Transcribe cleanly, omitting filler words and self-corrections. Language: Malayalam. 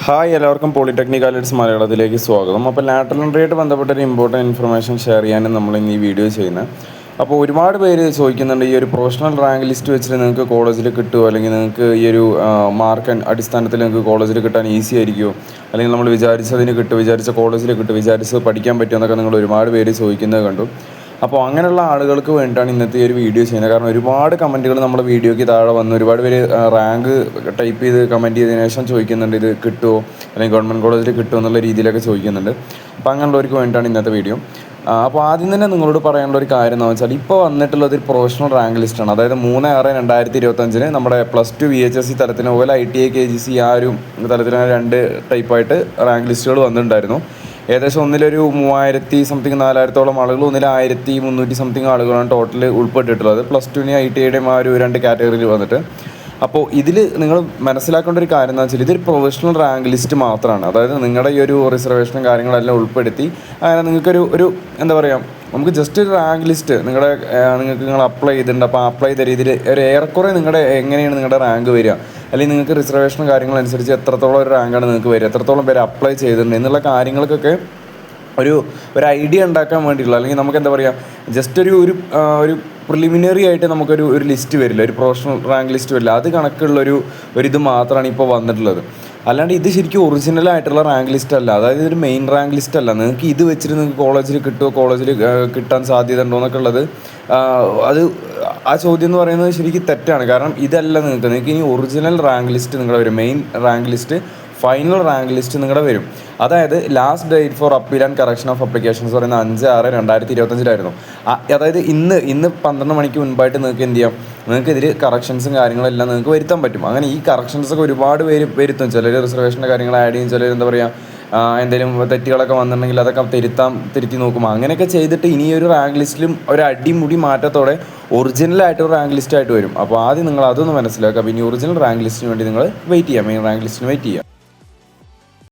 ഹായ് എല്ലാവർക്കും പോളിടെക്നിക് കാലേഴ്സ് മലയാളത്തിലേക്ക് സ്വാഗതം. അപ്പോൾ ലാറ്ററൽ എൻട്രിയായിട്ട് ബന്ധപ്പെട്ട ഒരു ഇമ്പോർട്ടൻറ്റ് ഇൻഫർമേഷൻ ഷെയർ ചെയ്യാനും നമ്മൾ ഇന്ന് ഈ വീഡിയോ ചെയ്യുന്നത്. അപ്പോൾ ഒരുപാട് പേര് ചോദിക്കുന്നുണ്ട്, ഈ ഒരു പ്രൊഫഷണൽ റാങ്ക് ലിസ്റ്റ് വെച്ചിട്ട് നിങ്ങൾക്ക് കോളേജിൽ കിട്ടുമോ, അല്ലെങ്കിൽ നിങ്ങൾക്ക് ഈ ഒരു മാർക്ക് അടിസ്ഥാനത്തിൽ നിങ്ങൾക്ക് കോളേജിൽ കിട്ടാൻ ഈസി ആയിരിക്കുമോ, അല്ലെങ്കിൽ നമ്മൾ വിചാരിച്ചതിന് കിട്ടും, വിചാരിച്ച കോളേജിൽ കിട്ടും, വിചാരിച്ചത് പഠിക്കാൻ പറ്റുമോ എന്നൊക്കെ നിങ്ങൾ ഒരുപാട് പേര് ചോദിക്കുന്നത് കണ്ടു. അപ്പോൾ അങ്ങനെയുള്ള ആളുകൾക്ക് വേണ്ടിയിട്ടാണ് ഇന്നത്തെ ഈ ഒരു വീഡിയോ ചെയ്യുന്നത്. കാരണം ഒരുപാട് കമൻറ്റുകൾ നമ്മുടെ വീഡിയോയ്ക്ക് താഴെ വന്ന് ഒരുപാട് പേര് റാങ്ക് ടൈപ്പ് ചെയ്ത് കമൻറ്റ് ചെയ്തതിനു ശേഷം ചോദിക്കുന്നുണ്ട്, ഇത് കിട്ടുമോ അല്ലെങ്കിൽ ഗവൺമെൻറ് കോളേജിൽ കിട്ടുമോ എന്നുള്ള രീതിയിലൊക്കെ ചോദിക്കുന്നുണ്ട്. അപ്പോൾ അങ്ങനെയുള്ളവർക്ക് വേണ്ടിയിട്ടാണ് ഇന്നത്തെ വീഡിയോ. അപ്പോൾ ആദ്യം തന്നെ നിങ്ങളോട് പറയാനുള്ള ഒരു കാര്യം എന്ന് വെച്ചാൽ, ഇപ്പോൾ വന്നിട്ടുള്ളത് ഒരു പ്രൊഫഷണൽ റാങ്ക് ലിസ്റ്റാണ്. അതായത് 3/6/2025 നമ്മുടെ +2 VHSC തലത്തിന് പോലെ ITI KGC ആ ഒരു തലത്തിന് 2 ടൈപ്പായിട്ട് റാങ്ക് ലിസ്റ്റുകൾ വന്നിട്ടുണ്ടായിരുന്നു. ഏകദേശം ഒന്നിലൊരു 3000 സംതിങ് 4000-ഓളം ആളുകൾ, ഒന്നിൽ 1300 സംതിങ് ആളുകളാണ് ടോട്ടൽ ഉൾപ്പെട്ടിട്ടുള്ളത്. +2നെയും ITIയുടെയും ആ ഒരു 2 കാറ്റഗറിയിൽ വന്നിട്ട്. അപ്പോൾ ഇതിൽ നിങ്ങൾ മനസ്സിലാക്കേണ്ട ഒരു കാര്യം എന്ന് വെച്ചാൽ, ഇതൊരു പ്രൊഫഷണൽ റാങ്ക് ലിസ്റ്റ് മാത്രമാണ്. അതായത് നിങ്ങളുടെ ഈ ഒരു റിസർവേഷനും കാര്യങ്ങളെല്ലാം ഉൾപ്പെടുത്തി അങ്ങനെ നിങ്ങൾക്കൊരു എന്താ പറയുക, നമുക്ക് ജസ്റ്റ് ഒരു റാങ്ക് ലിസ്റ്റ് നിങ്ങൾ അപ്ലൈ ചെയ്തിട്ടുണ്ട്. അപ്പോൾ അപ്ലൈ ചെയ്ത രീതിയിൽ ഒരു ഏറെക്കുറെ എങ്ങനെയാണ് നിങ്ങളുടെ റാങ്ക് വരിക, അല്ലെങ്കിൽ നിങ്ങൾക്ക് റിസർവേഷനും കാര്യങ്ങളനുസരിച്ച് എത്രത്തോളം ഒരു റാങ്കാണ് നിങ്ങൾക്ക് വരിക, എത്രത്തോളം പേര് അപ്ലൈ ചെയ്തിട്ടുണ്ട് എന്നുള്ള കാര്യങ്ങൾക്കൊക്കെ ഒരു ഐഡിയ ഉണ്ടാക്കാൻ വേണ്ടിയിട്ടുള്ള, അല്ലെങ്കിൽ നമുക്ക് എന്താ പറയുക, ജസ്റ്റ് ഒരു പ്രിലിമിനറി ആയിട്ട് നമുക്കൊരു ലിസ്റ്റ് വരില്ല, ഒരു പ്രൊഫഷണൽ റാങ്ക് ലിസ്റ്റ് വരില്ല. അത് കണക്കുള്ളൊരു ഇത് മാത്രമാണ് ഇപ്പോൾ വന്നിട്ടുള്ളത്. അല്ലാണ്ട് ഇത് ശരിക്കും ഒറിജിനൽ ആയിട്ടുള്ള റാങ്ക് ലിസ്റ്റ് അല്ല. അതായത് ഇതൊരു മെയിൻ റാങ്ക് ലിസ്റ്റ് അല്ല. നിങ്ങൾക്ക് ഇത് വെച്ചിട്ട് നിങ്ങൾക്ക് കോളേജിൽ കിട്ടുമോ, കോളേജിൽ കിട്ടാൻ സാധ്യത ഉണ്ടോ എന്നൊക്കെ ഉള്ളത്, ആ ചോദ്യം എന്ന് പറയുന്നത് ശരിക്കും തെറ്റാണ്. കാരണം ഇതല്ല നിങ്ങൾക്ക് ഇനി ഒറിജിനൽ റാങ്ക് ലിസ്റ്റ് നിങ്ങളുടെ വരും, main rank list, final rank list നിങ്ങളുടെ വരും. അതായത് last date for appeal and correction of applications പറയുന്നത് 5/6/2025 അതായത് ഇന്ന് 12 മണിക്ക് മുൻപായിട്ട് നിങ്ങൾക്ക് എന്ത് ചെയ്യാം, നിങ്ങൾക്ക് ഇതിൽ കറക്ഷൻസും കാര്യങ്ങളെല്ലാം നിങ്ങൾക്ക് വരുത്താൻ പറ്റും. അങ്ങനെ ഈ കറക്ഷൻസൊക്കെ ഒരുപാട് പേര് വരുത്തും. ചിലർ റിസർവേഷൻ്റെ കാര്യങ്ങൾ ആഡ് ചെയ്യും, ചിലർ എന്താ പറയുക, എന്തെങ്കിലും തെറ്റുകളൊക്കെ വന്നിട്ടുണ്ടെങ്കിൽ അതൊക്കെ തിരുത്തി നോക്കും. അങ്ങനെയൊക്കെ ചെയ്തിട്ട് ഇനി ഒരു റാങ്ക് ലിസ്റ്റിലും ഒരു അടിമുടി മാറ്റത്തോടെ ഒറിജിനലായിട്ടൊരു റാങ്ക് ലിസ്റ്റായിട്ട് വരും. അപ്പോൾ ആദ്യം നിങ്ങൾ അതൊന്ന് മനസ്സിലാക്കുക. പിന്നെ ഒറിജിനൽ റാങ്ക് ലിസ്റ്റിന് വേണ്ടി നിങ്ങൾ വെയിറ്റ് ചെയ്യുക, മെയിൻ റാങ്ക് ലിസ്റ്റിന് വെയിറ്റ് ചെയ്യുക.